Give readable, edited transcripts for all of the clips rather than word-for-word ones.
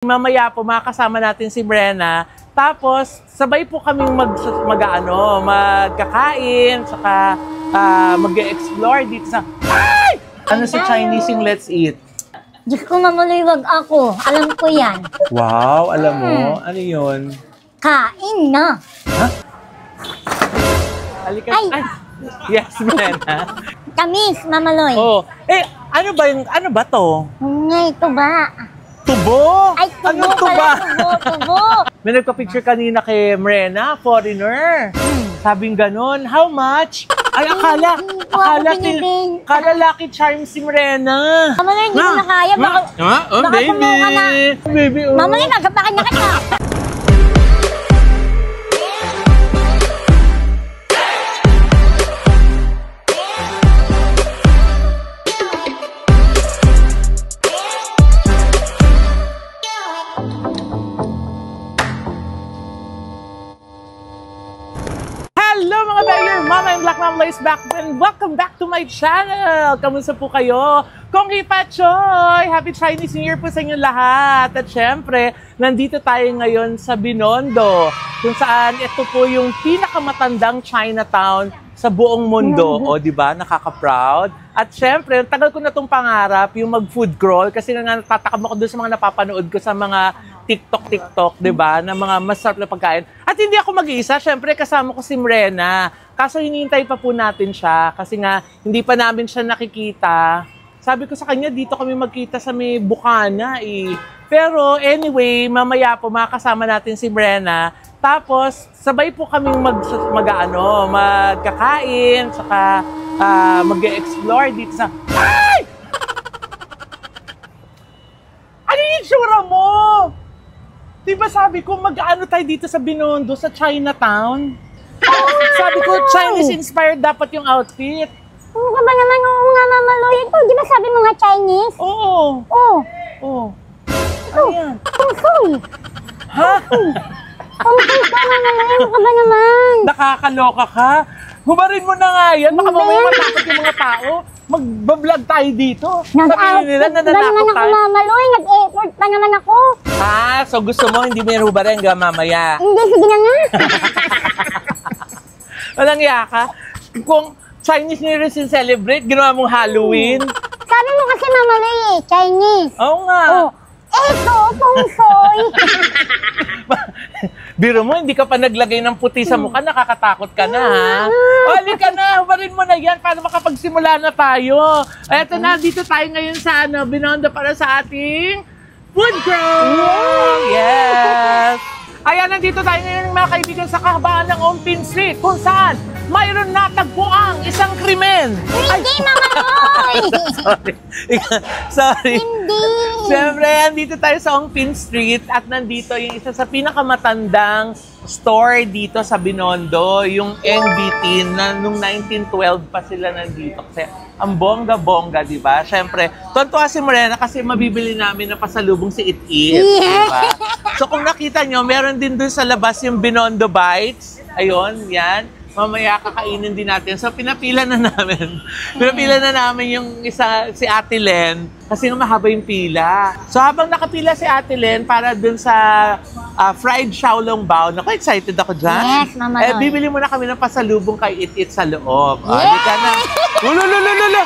Mamaya po makakasama natin si Brenna. Tapos sabay po kaming magkakain, saka mag-explore dito sa ano sa Chinese yung Let's Eat. Diyos ko, mamuliwag ako. Alam ko yan. Wow, alam mo? Ano yun? Kain na. Ha? Halika. Ay. Yes, Brenna. Kamis, mamaloy. Oh. Ano ba to? Ngay, tuba. Tubo? Ay, tubo Anong pala, tuba? tubo. May nagpa-picture kanina kay Brenna, foreigner. Sabing ganon, how much? Ay, akala Lucky Charm si Brenna. Mamaloy, hindi ko na kaya. Baka baby. sumuka na. Baby, oh. Mamaloy, nagapakan na kita. Hello mga Bagger! Mama and Black Mama is back and welcome back to my channel! Kamusta po kayo? Kongi Pachoy! Happy Chinese New Year po sa inyo lahat! At syempre, nandito tayo ngayon sa Binondo kung saan ito po yung pinakamatandang Chinatown sa buong mundo. O, di ba? Nakaka-proud. At syempre, tagal ko na itong pangarap, yung mag-food crawl kasi nga natatakam ako doon sa mga napapanood ko sa mga TikTok, di ba? Na mga masarap na pagkain. At hindi ako mag-iisa, syempre kasama ko si Brenna. Kaso hinihintay pa po natin siya kasi nga hindi pa namin siya nakikita. Sabi ko sa kanya, dito kami magkita sa may Bukana eh. Pero anyway, mamaya po makakasama natin si Brenna. Tapos sabay po kaming magkakain, saka mag-explore dito sa... Ay! Ano yung itsura mo? Diba sabi ko, mag-ano tayo dito sa Binondo, sa Chinatown? Sabi ko, Chinese-inspired dapat yung outfit. Oo ka ba naman? Oo nga, mamaloy. Ito, di ba sabi mo nga Chinese? Oo. Oo. Oo. Ano yan? Pungsoy. Ha? Pungsoy ka, mamaloy. Ano ka ba naman? Nakakaloka ka? Hubarin mo na nga yan. Baka mamaya matakot yung mga tao. Mag-vlog tayo dito. Sabihin nila na nanakot tayo. Mamaloy, nag-effort pa naman ako. Ah, so gusto mo hindi mo yung hubarin hanggang mamaya? Hindi, sige na nga. Walang yaka. Kung Chinese New Year celebrate, ginawa mong Halloween. Sabi mo kasi mamaloy eh, Chinese. Oo nga. Oh. Eto, pungsoy. Biro mo, hindi ka pa naglagay ng puti sa mukha, nakakatakot ka na, ha? O, halika na, hubarin mo na yan para makapagsimula na tayo. Eto na, dito tayo ngayon sa Binondo para sa ating food crawl! Yes! Ayan, nandito tayo ngayon mga kaibigan sa kahabaan ng Ongpin Street kung saan mayroon natagpuang isang krimen. Hindi, mamaloy. Sorry. Hindi. Siyempre, nandito tayo sa Ongpin Street at nandito yung isa sa pinakamatandang store dito sa Binondo, yung NBT, na nung 1912 pa sila nandito. Kasi ang bongga-bongga, di ba? Siyempre, tontuwa si Brenna kasi mabibili namin na pasalubong si It It, di ba? So kung nakita nyo, meron din dun sa labas yung Binondo Bites. Ayun, yan. Mamaya kakainin din natin. So pinapila na namin. Pinapila na namin yung isa, si Ate Len, kasi mahaba yung pila. So habang nakapila si Ate Len para dun sa fried Xiaolong Bao, naku, excited ako dyan. Yes, Mama. Bibili muna kami ng pasalubong kay It It sa loob. Hindi ka na. Ulululululu!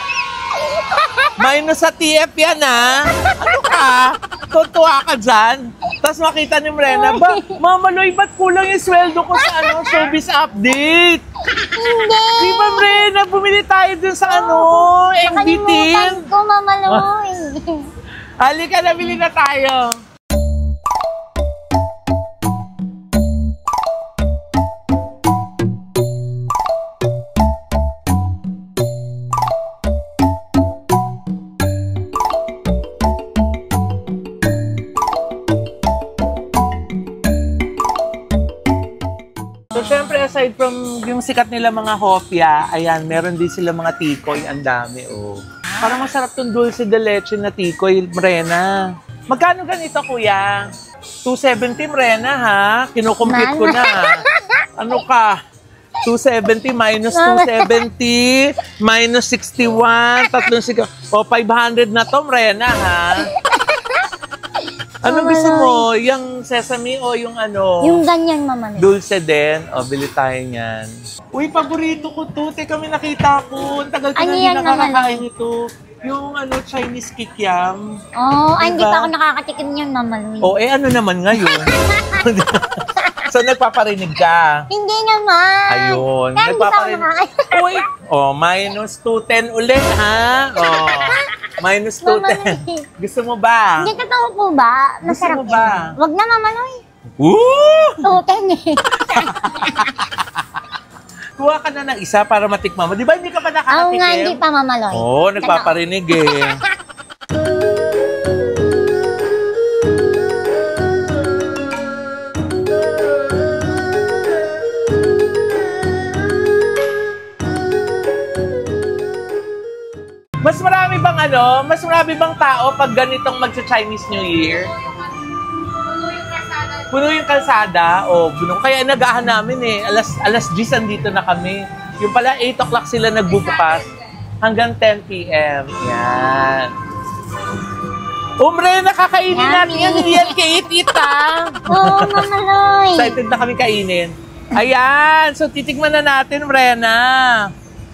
Minus sa TF yan, ha? Ano ka? Tutuwa ka dyan? Tapos makita ni Brenna, ba, mamaloy, ba't kulang yung sweldo ko sa showbiz update? Hindi. Di ba, Brenna, bumili tayo dun sa NBT? Nakalimutan ko, mamaloy. Halika, nabili na tayo. So, syempre, aside from yung sikat nila mga hopya, ayan, meron din sila mga tikoy, ang dami, oh. Parang masarap tong dulce de leche na tikoy, Brenna. Magkano ganito, kuya? 270, Brenna, ha? Kinukumpute ko na. Ano ka? 270 minus 270 minus 61, tatlong sigaw. O, 500 na to, Brenna, ha? Ano gusto mo? Yung sesame o yung ano? Yung ganyan, Mama Loy. Dulce din. O, bili tayo niyan. Uy, paborito ko to. Teka, may nakita ko. Ang tagal ko Ano na hindi yan, nakakakain ito. Yung ano, Chinese kikiam. Oh, ay, hindi Diba? pa ako nakakatikim niyan, Mama Loy. O, ano naman ngayon? So, nagpaparinig ka. Hindi naman. Ayun. Kaya hindi pa ako nakakatikim. Uy, minus 210 ulit, ha? Minus Mama 210. Loy. Gusto mo ba? Hindi totoo po ba? Masarap mo ba? yun. Wag na, Mama Loy. Woo! Tuten eh. Kuha ka na ng isa para matikman mo. Di ba hindi ka pa Oo nakakatikim? nga, hindi pa, Mama Loy. Oo, nagpaparinig eh. Mas marami bang mas marami bang tao pag ganitong magsa-Chinese New Year? Puno yung kalsada. O, puno. Kaya nagahan namin eh. Alas 10 andito na kami. Yung pala 8 o'clock sila nagbubukas hanggang 10 p.m. Yan. Umre, nakakainin natin yan. Hindi yan kait-it ha. Oo, Mama Loy. Excited na kami kainin. Ayan. So, titikman na natin, Rena.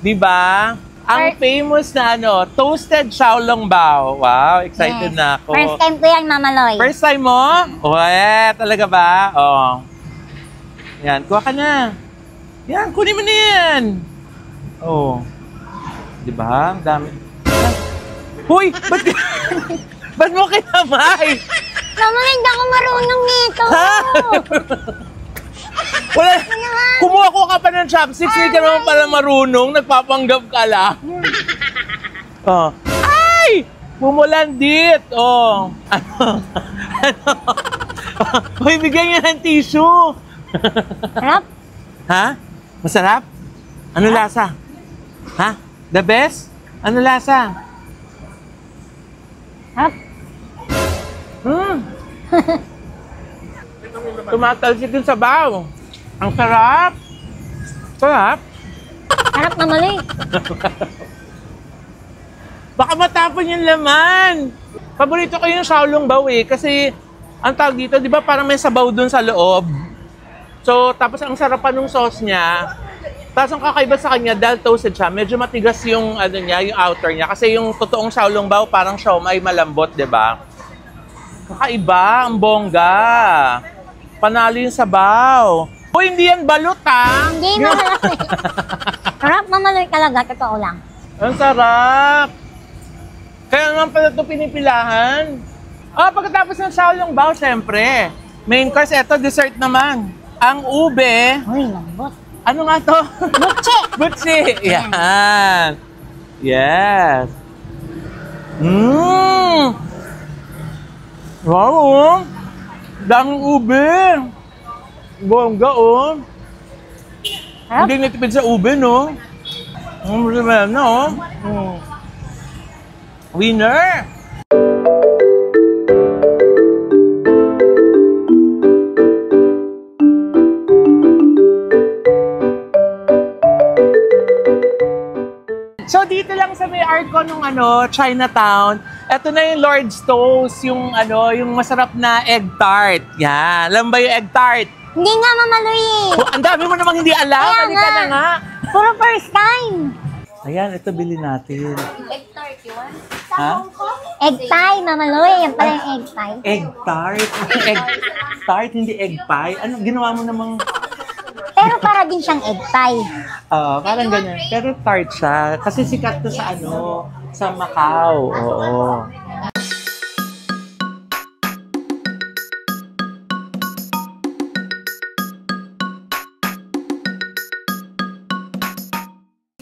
Diba? Ang famous na toasted xiaolongbao. Wow, excited Yes. na ako. First time ko yan, Mama Loy. First time mo? Talaga ba? Oh. Yan, kuha ka na. Yan, kunin mo na yan. Oh. Di ba? Ang dami. Huy! Ba't mo kinamay? Mama Loy, hindi ako marunong nito. Ha? Wala. Kumuha ko ka pa ng chopsticks, hindi ka naman pala marunong, nagpapanggap ka lang. Oh. Ay! Bumulandit! Oh. Ano? Uy, bigyan niya ng tissue. Sarap? Ha? Masarap? Ano lasa? Ha? The best? Ano lasa? Sarap? Tumatalsik yung sabaw. Ang sarap. Sarap. Sarap, Mama Loy. Baka matapon yung laman. Paborito ko yung xiaolongbao eh. Kasi, ang tawag dito, di ba parang may sabaw dun sa loob. So, tapos ang sarap pa nung sauce niya. Tapos ang kakaiba sa kanya, dahil toasted siya, medyo matigas yung, yung outer niya. Kasi yung totoong xiaolongbao, parang siomai malambot, di ba? Kakaiba, ang bongga. Panalo yung sabaw. O, hindi yan balot, ha? Hindi, Mama Loy. Sarap, Mama Loy talaga. Totoo lang. Ang sarap. Kaya naman pala ito pinipilahan. Pagkatapos ng xiaolongbao, syempre. Main course, eto, dessert naman. Ang ube. Uy, lambot. Ano nga to? Butche. Butchi. Yan. Yes. Wow, oh. Daming ube. Bongga, oh. Sarap. Hindi nitipid sa ube, no? No? Winner! So dito lang sa may Arco nung Chinatown, eto na yung Lord's Toast, yung yung masarap na egg tart. Yan, alam ba yung egg tart? Hindi nga, Mama Loy. Ang dami mo namang hindi alam, Kaya halika nga. na nga. Puro first time. Ayan, ito bili natin. Egg tart yun? Ha? Egg pie, Mama Loy. Yan pala yung egg pie. Egg tart? Egg tart, hindi egg pie? Ano, ginawa mo namang... Pero para din siyang egg pie. Parang ganyan. Pero tart siya. Kasi sikat to sa sa Macau. Oo.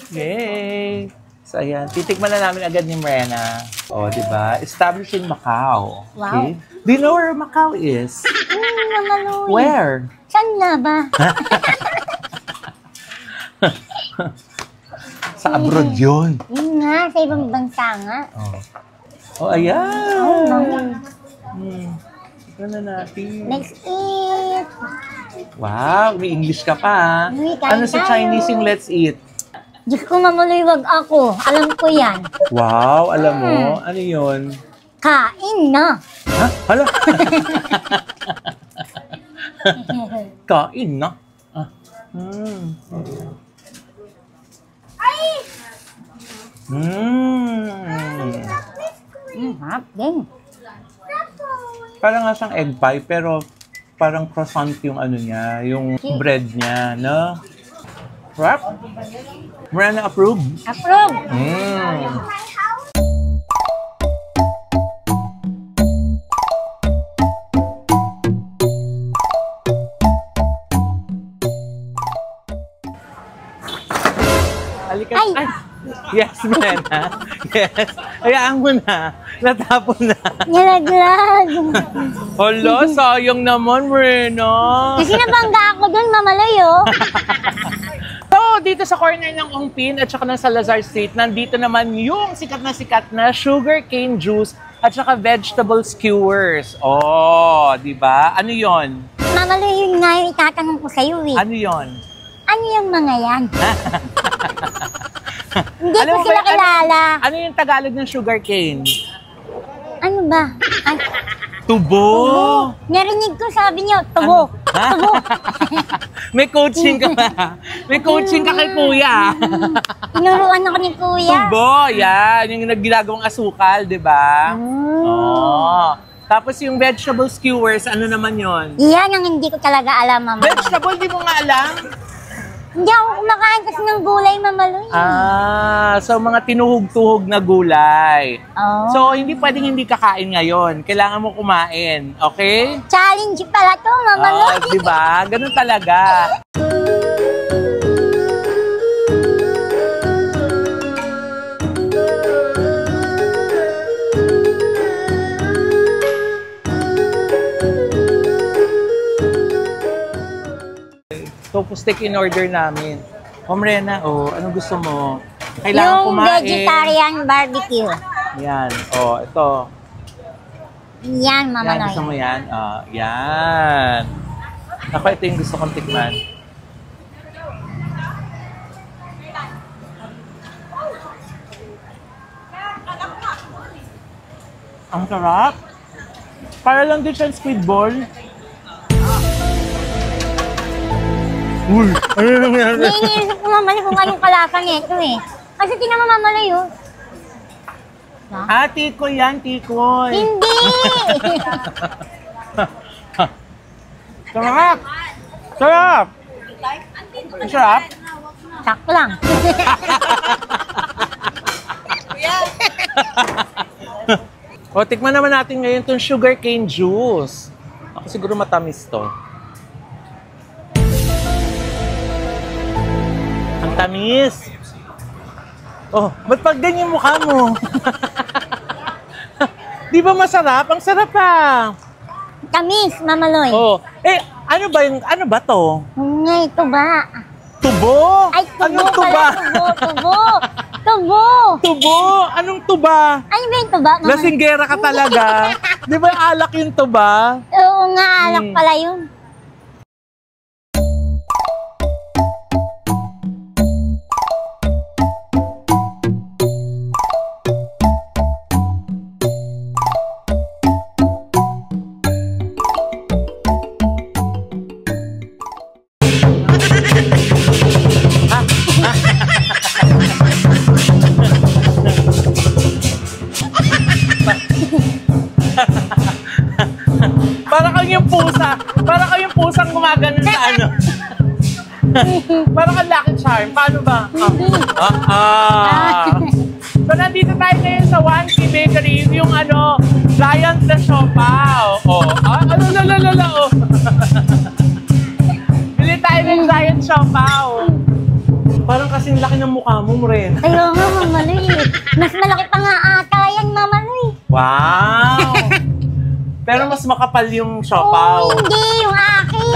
Yay! So, ayan. Titikman na namin agad ni Mrena. Di ba? Established in Macau. Okay? Do you know where Macau is? Mama Loy. Where? Saan nga ba? Sa abroad yun. Yun nga, sa ibang bansa nga. Ayan. Tignan na natin. Let's eat. Wow, may English ka pa. Uy, kain Ano sa tayo. Chinese yung let's eat? Diyos ko, Mama Loy, wag ako. Alam ko yan. Wow, alam mo? Ano yun? Kain na. Ha? Hala? Kain na. Ah. Harap din. Parang nga siyang egg pie, pero parang croissant yung ano niya, yung bread niya, no? Wrap? Miranda approve? Approve. Halika. Ay! Ay! Yes, Miranda. Yes. Hayaan mo na. Natapon na. Nalaglag. Hala, sayang naman, Miranda. Kasi nabangga ako dun, Mamaloy, oh. So, dito sa corner ng Ongpin at saka ng Salazar Street, nandito naman yung sikat na sugarcane juice at saka vegetable skewers. Oh, di ba? Ano yon? Mamaloy, yun nga yung itatanong ko sa'yo, eh. Ano yon? Ano yung mga yan? Hindi Alam ko mo sila ba- kilala. Ano yung Tagalog ng sugarcane? Ano ba? Ay, Tubo. narinig ko sabi niyo, tubo. Ha? Tubo. May coaching ka ba? May coaching ka kay kuya. Tinuruan ako ni Kuya. Tubo, yan. Yung ginagawang asukal, di ba? Oh. Tapos yung vegetable skewers, ano naman yon? Iyan ang hindi ko talaga alam, Mama. Vegetable, di mo nga alam? Hindi ako kumakain kasi ng gulay, Mamaloy. So mga tinuhog-tuhog na gulay. Oh. So, hindi pwedeng hindi kakain ngayon. Kailangan mo kumain. Okay? Challenge pala to, Mamaloy. Di ba? Ganun talaga. Tofu steak in order namin. Rena, anong gusto mo? Kailangan Yung kumain. vegetarian barbecue. Yan. Ito. Yan, Yan, Mamaloy. gusto mo yan? Yan. Ako, ito yung gusto kong tikman. Ang sarap. Para lang din siyang squid ball. Uy! Ano nangyari? Iniisip ko, Mamaloy, kung anong kalasa nito eh. Kasi tingnan mo, Mamaloy, oh. Tikoy yan, tikoy. Hindi! Sarap! Sarap! Ang sarap? Sakto lang. Tikman naman natin ngayon itong sugarcane juice. Ako siguro matamis to. Ang tamis! Ba't pag ganyan yung mukha mo? Di ba masarap? Ang sarap pa! Tamis, Mamaloy. Ano ba to? Ngay, tuba. Tubo? Ay, tubo Anong tuba? pala, tubo. Tubo. Tubo? Anong tuba? Ano ba yung tuba, Mamaloy? Lasinggera ka talaga. Di ba alak yung tuba? Oo nga, alak pala yun. Para kayong pusang gumagano sa ano. Para kang Lucky Charm. Paano ba? So, nandito tayo ngayon sa 1K Bakery. Yung Giant na siopaw. Bili tayo ng Giant siopaw. Parang kasing laki ng mukha mo, Ren. Ayaw nga, Mamaloy. Mas malaki pa nga ata yan, Mamaloy. Wow! Pero mas makapal yung siopaw. Hindi, yung akin.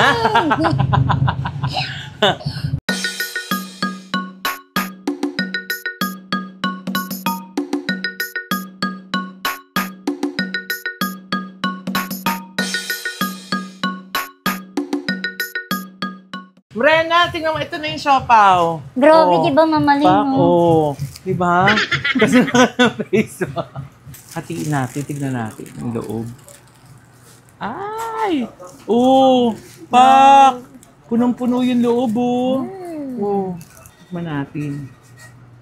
Brenna, tingnan mo, ito na yung siopaw. Grabe, di ba, Mamaloy mo? Di ba? Kasi naka-face mo. Hatiin natin, tignan natin yung loob. Ay! Oh! Pak! Punong-puno yung loob, oh. Oh. Tikman natin.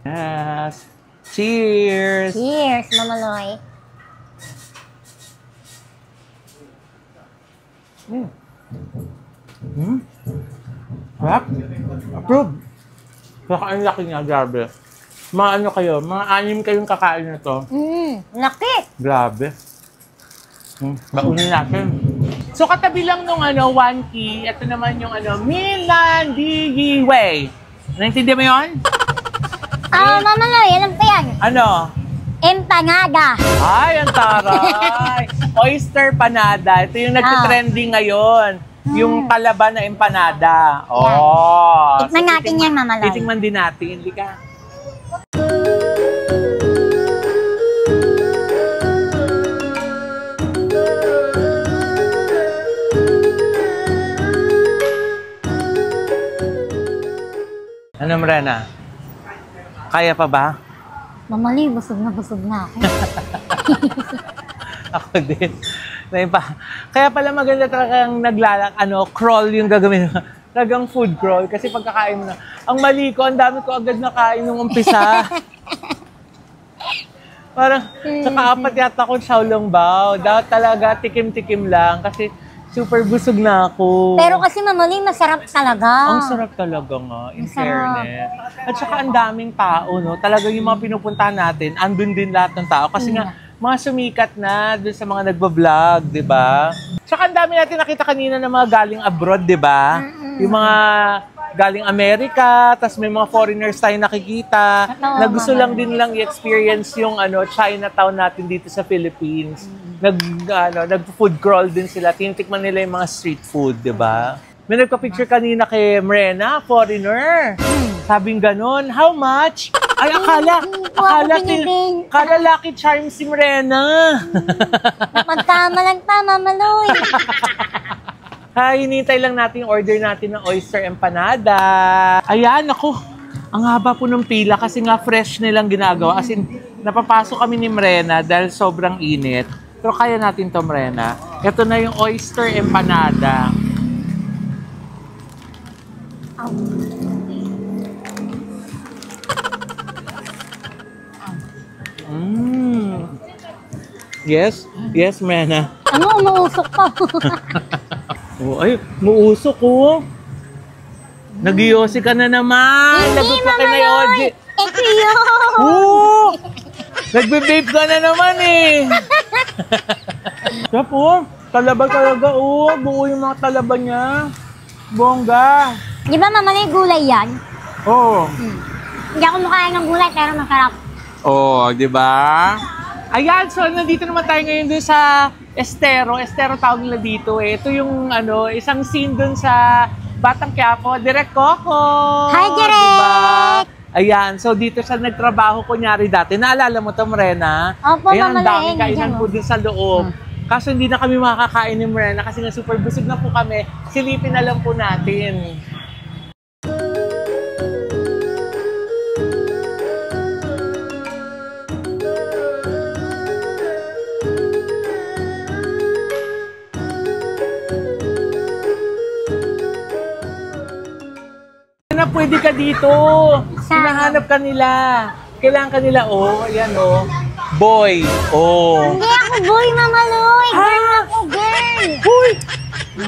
Yes. Cheers! Cheers, Mama Loy. Sarap. Approve. Kakain laki niya, grabe. Mga ano kayo, mga 6 kayong kakain na to. Laki. Grabe. Baunin natin. So katabi lang nung 1 key, ito naman yung Milandigi Way. Naintindihan mo yun? Mama Loy, alam ko yan. Ano? Empanada. Ay, ang taray! Oyster panada. Ito yung nagtitrending ngayon. Yung palaban na empanada. Oh. Tikman natin yan, Mama Loy. Titingnan din natin. Hindi ka? Ano, Marena? Kaya pa ba? Mama Loy, busog na ako. Ako din. Kaya pala maganda talagang crawl yung gagawin. Talagang food crawl. Kasi pagkakain mo na. Ang mali ko, ang dami ko agad nakain nung umpisa. Parang sa kaapat yata ko Xiaolong Bao. Dapat talaga tikim-tikim lang. Kasi super busog na ako. Pero kasi Mama Loy, masarap talaga. Ang sarap talaga nga, in fairness. At saka ang daming tao, no? Talaga yung mga pinupuntahan natin, andun din lahat ng tao. Kasi nga, mga sumikat na dun sa mga nagbablog, di ba? Tsaka ang dami natin nakita kanina ng mga galing abroad, di ba? Yung mga galing Amerika, tas may mga foreigners tayo nakikita na gusto lang din lang i-experience yung Chinatown natin dito sa Philippines. Nag-food crawl din sila. Tinitikman nila yung mga street food, di ba? May nagpa-picture kanina kay Marena, foreigner. Sabing ganon, how much? Ay, akala Lucky Charms si Marena. Napagkama lang pa, Mama Loy. Hinintay lang natin yung order natin ng oyster empanada. Ayan, ako. Ang haba po ng pila kasi nga fresh nilang ginagawa. As in, napapasok kami ni Marena dahil sobrang init. Pero kaya natin to, Marena. Ito na yung oyster empanada. Yes, Marena. Umuusok pa. Ay, muusok ko. Nag-iossi ka na naman. Hindi, Mama Loy. Ito yun. Nagbe-vape ka na naman eh. Siya po, talaba talaga buo yung mga talaba niya. Bongga. Di ba Mama Loy, gulay yan? Oo. Hindi ako makain ng gulay pero masarap. Oo, di ba? Ayan, so nandito naman tayo ngayon dun sa Estero. Estero tawag nila dito eh. Ito yung isang scene dun sa Batang Quiapo. Direk Coco! Hi, Direk! Diba? Ayan, so dito siya nagtrabaho kunyari dati. Naalala mo to, Marena? Opo, ayan, Mama Loy. daming kainan po din sa loob. Kaso hindi na kami makakain ni Marena kasi nga super busog na po kami. Silipin na lang po natin. Pwede ka dito. Hinahanap ka nila. Kailangan ka nila, ayan, boy. Hindi ako boy, Mama Loy. Girl ako, girl. Uy!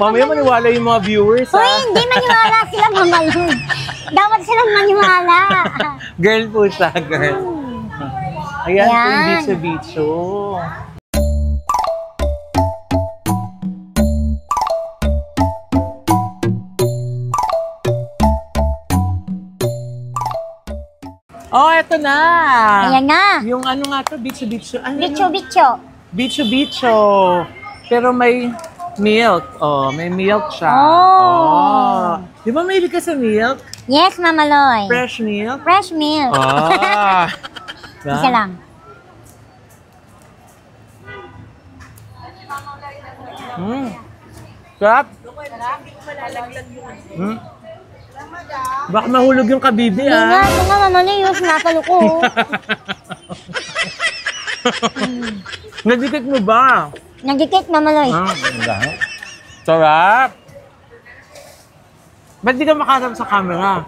Mamaya maniwala yung mga viewers, Uy, hindi maniwala sila, Mama Loy. Dapat silang maniwala. Girl po siya, girl. Ayan po yung bitso-bitso. Oh, eto na. Ayan na. Yung nga to, bitso-bitso. Bicho-bicho. Bicho-bicho. Pero may milk. Oh, may milk siya. Oh. Di ba mahilig ka sa milk? Yes, Mama Loy. Fresh milk? Fresh milk. Isa lang. Sarap. Baka mahulog yung kabibi, Hindi nga, ito nga, Mama Loy, yung sinapalo ko. Nadikit mo ba? Nagdikit, Mama Loy. Sarap. Ba't di ka makaharap sa camera?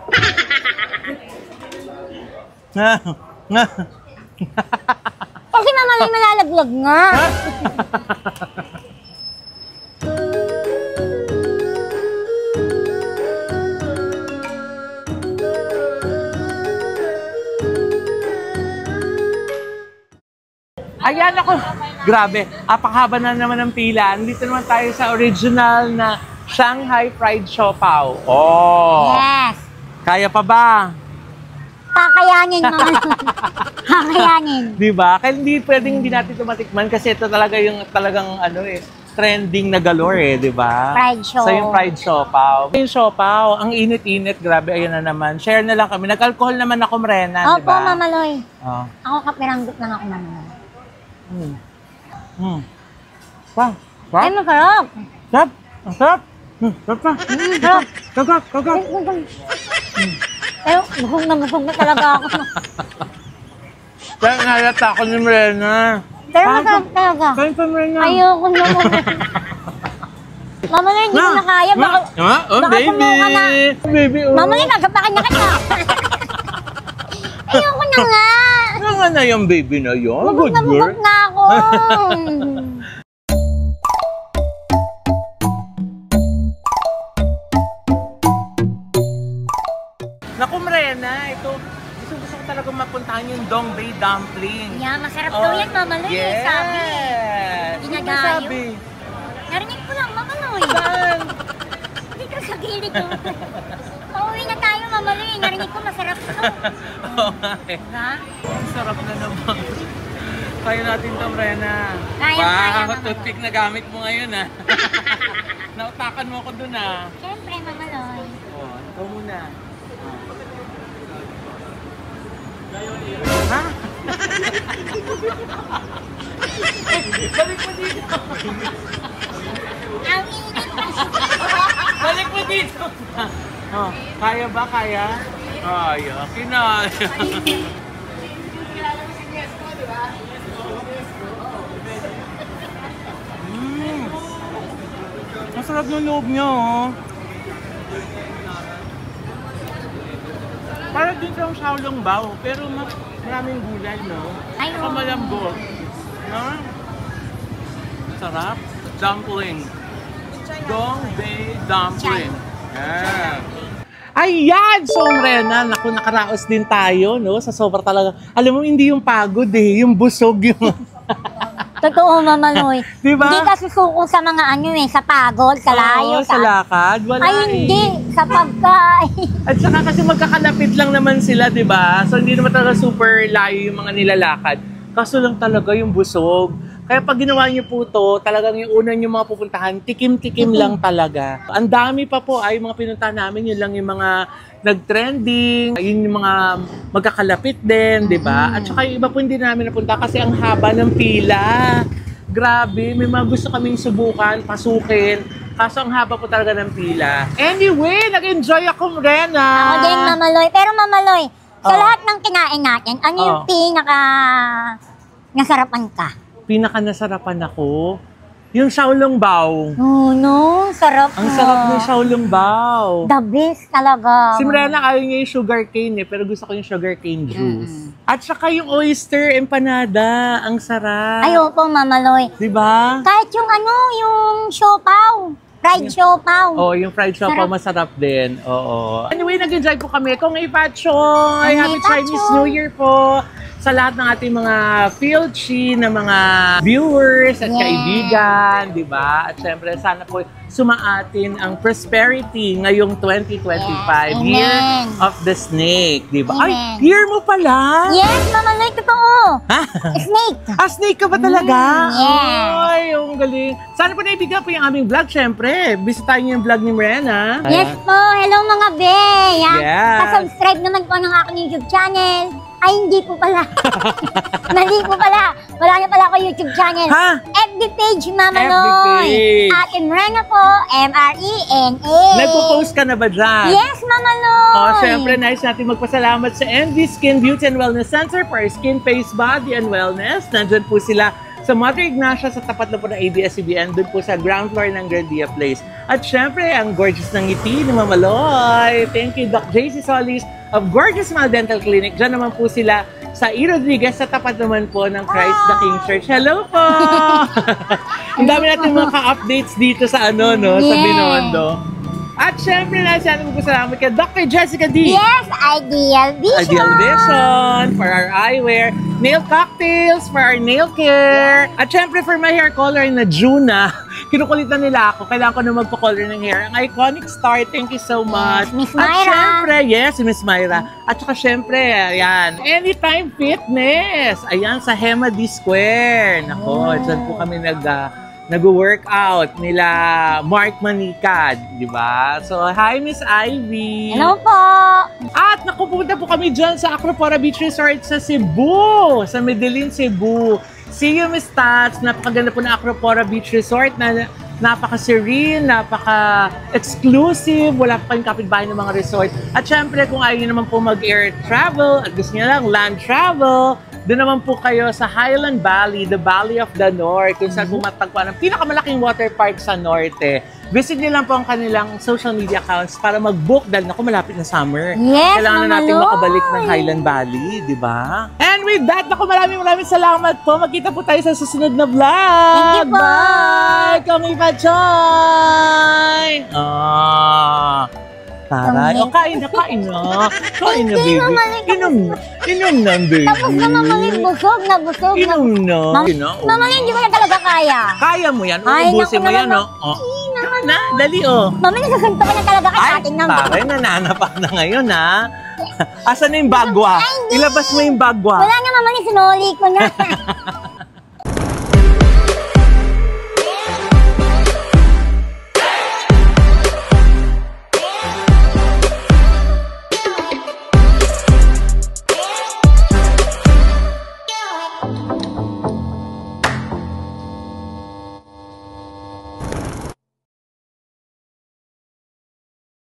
Kasi Mama Loy malalaglag nga. Ayan ako. Grabe. Apakahaba na naman ng pila. Dito naman tayo sa original na Shanghai Fried Siopaw. Oh. Yes. Kaya pa ba? Kakayanin, Mama Loy. Kakayanin. Diba? Kaya hindi pwedeng hindi natin tumatikman kasi ito talaga yung talagang trending na galore diba? Fried siopaw. So yung fried siopaw. Yung siopaw, ang init-init. Grabe, ayan na naman. Share na lang kami. Nag-alcohol naman ako, Mrena, Opo, diba? Mama Loy. Oh. Ako kapiranggot lang ako, Mama Loy. Wow. Ay, masarap. Sarap. Ang sarap. Sarap pa. Sarap. Kagak. Pero busog na talaga ako. Kaya nalata ako ni Mrena. Pero masarap talaga. Kain pa, Mrena. Ayoko na mo. Mama Loy, hindi mo na kaya. Baka baby. sumuka na. Baby, oh. Mama Loy, nagapakan na kita. Ayoko na nga. Ano nga na yung baby na yun? Bugog na ako. Naku, Mrena, gusto ko talaga mapuntahan yung Dongbei Dumpling. Yeah, masarap daw yan, Mama Loy. Yes. Sabi. Ginagayo. Sabi? Narinig ko lang, Mama Loy. Saan? Dito sa gilid ko. Pauwi na tayo, Mama Loy. Narinig ko masarap ito. Oo nga eh. Diba? Ang sarap na naman. Kaya natin to, Mrena. Kaya, Mama Toothpick na gamit mo ngayon, ha? Nautakan mo ako dun, ha? Siyempre, Mama Loy. Oh, ikaw muna. Ha? Balik mo dito. Ang init. Balik mo dito. Oh, kaya ba? Kaya? Kaya. Kinaya. Masarap ng loob niya, oh. Para din sa xiaolongbao, pero maraming gulay, no? Ay, Saka oo. malambot. No? Sarap. Dumpling. Dongbei dumpling. Yeah. Ayan! So, Mrena, naku, nakaraos din tayo, no? Sa sobra talaga. Alam mo, hindi yung pagod eh, yung busog yung... Totoo, Mama Loy. Diba? Hindi ka susuko sa mga sa pagod, kalayo. Oo, sa lakad. Wala Ay, hindi. Sa pagkain. At saka kasi magkakalapit lang naman sila, di ba? So, hindi naman talaga super layo yung mga nilalakad. Kaso lang talaga yung busog. Kaya pag ginawa niyo po to, talagang yung una niyo mga pupuntahan, tikim-tikim lang talaga. Ang dami pa po ay mga pinuntahan namin, yun lang yung mga nag-trending, yun yung mga magkakalapit din, di ba? At saka yung iba po hindi namin napunta kasi ang haba ng pila. Grabe, may mga gusto kaming subukan, pasukin. Kaso ang haba po talaga ng pila. Anyway, nag-enjoy ako, Mrena. Ako din, Mama Loy. Pero Mama Loy, sa lahat ng kinain natin, ano yung pinaka nasarapan ka? Pinaka nasarapan ako, yung xiaolongbao. No, sarap. Ang sarap ng xiaolongbao. The best talaga. Si Mrena ayaw niya yung sugar cane pero gusto ko yung sugar cane juice. At saka yung oyster empanada, ang sarap. Ay, opo, Mama Loy. Diba? Kahit yung yung siopaw. Fried siopaw. Oh, yung fried siopaw masarap din. Oo. Anyway, nag-enjoy po kami. Kung Ipachoy, Happy Chinese New Year po sa lahat ng ating mga Filchi na mga viewers at kaibigan, di ba? At syempre, sana po sumaatin ang prosperity ngayong 2025, Year of the Snake, di ba? Ay, year mo pala! Yes, Mama Loy, totoo! Ha? Snake! Ah, snake ka ba talaga? Yes! Ay, yung galing. Sana po naibigan po yung aming vlog, syempre. Bisitahin niyo yung vlog ni Mrena. Yes po! Hello mga be! Yes. Pa-subscribe naman po ng aking YouTube channel. Ay, hindi po pala. Mali po pala. Wala na pala ako YouTube channel. Ha? FB page, Mama FB Loy. page. Ate Mrena po. M-R-E-N-A. Nagpo-post ka na ba dyan? Yes, Mama Loy. Oh, syempre, nice natin magpasalamat sa Envy Skin Beauty and Wellness Center for our skin, face, body, and wellness. Nandyan po sila sa Mother Ignacia sa tapat na po ng ABS-CBN, doon po sa ground floor ng Grandia Place. At syempre, ang gorgeous ng ngiti ni Mama Loy. Thank you, Doc JC Solis of Gorgeous Smile Dental Clinic. Diyan naman po sila sa E. Rodriguez, sa tapat naman po ng Christ the King Church. Hello po! Ang dami natin mga ka-updates dito sa sa Binondo. At syempre, nasyari po salamat kay Dr. Jessica D. Yes, Ideal Vision. Ideal Vision for our eyewear, nail cocktails for our nail care. At syempre, for my hair color na Juna, kinukulitan nila ako. Kailangan ko na magpa-color ng hair. Ang Iconic Star, thank you so much. Miss At Myra. syempre, yes, Miss Myra. At saka syempre, ayan, Anytime Fitness. Ayan, sa Hema D Square. Nako, dyan po kami nag-workout nila Mark Manicad, di ba? So, hi Miss Ivy! Hello po! At nakupunta po kami dyan sa Acropora Beach Resort sa Cebu, sa Medellin, Cebu. See you, Miss Tats! Napakaganda po na Acropora Beach Resort na napaka-serene, napaka-exclusive, wala pa kayong kapitbahay ng mga resort. At syempre, kung ayaw nyo naman po mag-air travel at gusto nyo lang land travel, doon naman po kayo sa Highland Valley, the Valley of the North, kung saan po matagpuan ang pinakamalaking water park sa Norte. Visit nyo lang po ang kanilang social media accounts para mag-book dahil naku, malapit na summer. Yes, kailangan na Mama natin Loy. makabalik ng Highland Valley, di ba? And with that, naku, maraming salamat po. Magkita po tayo sa susunod na vlog. Thank you po. Bye! Kami pa, Choy! Taray. O, kain na. Kain na, Hindi, baby. Mama Loy. Inom na, baby. Tapos na, Mama Loy, busog na. Inom na. Mama Loy, hindi ko na talaga kaya. Kaya mo yan. Ay, Uubusin mo naku yan, naman. no? Tama na, dali, oh. Mama Loy, nasasunto ko na talaga kay Ay, ating ng... taray, nananapak na ngayon, ha? Asan na yung bagwa? Ilabas mo yung bagwa. Wala na, Mama Loy, sinuli ko na.